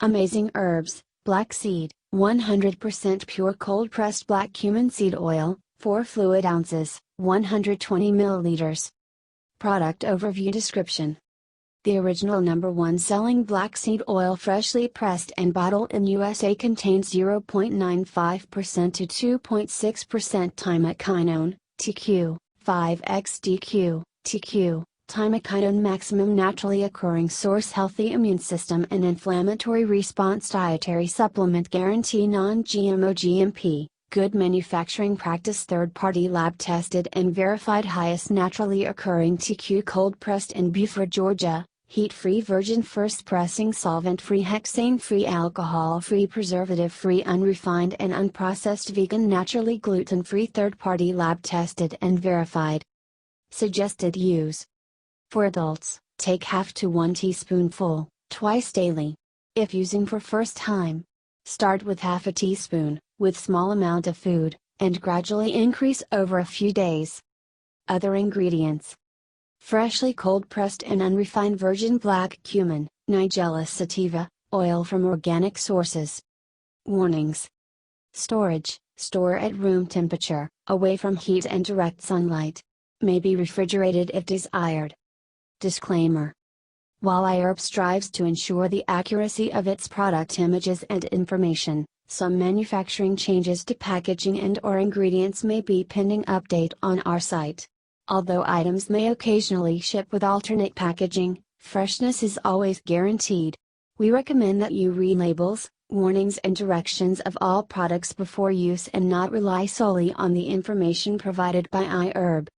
Amazing herbs, black seed, 100% pure cold pressed black cumin seed oil, 4 fluid ounces, 120 milliliters. Product overview description. The original #1 selling black seed oil freshly pressed and bottled in USA contains 0.95% to 2.6% Thymoquinone, TQ, 5-XDQ, TQ, Thymoquinone maximum naturally occurring source healthy immune system and inflammatory response dietary supplement guarantee non-GMO GMP. Good manufacturing practice third-party lab tested and verified highest naturally occurring TQ cold pressed in Buford, Georgia, heat-free virgin first pressing solvent-free hexane-free alcohol-free preservative-free unrefined and unprocessed vegan naturally gluten-free third-party lab tested and verified. Suggested use. For adults, take half to 1 teaspoonful, twice daily. If using for first time, start with half a teaspoon, with small amount of food, and gradually increase over a few days. Other ingredients. Freshly cold pressed and unrefined virgin black cumin, Nigella sativa, oil from organic sources. Warnings. Storage, store at room temperature, away from heat and direct sunlight. May be refrigerated if desired. Disclaimer. While iHerb strives to ensure the accuracy of its product images and information, some manufacturing changes to packaging and/or ingredients may be pending update on our site. Although items may occasionally ship with alternate packaging, freshness is always guaranteed. We recommend that you read labels, warnings and directions of all products before use and not rely solely on the information provided by iHerb.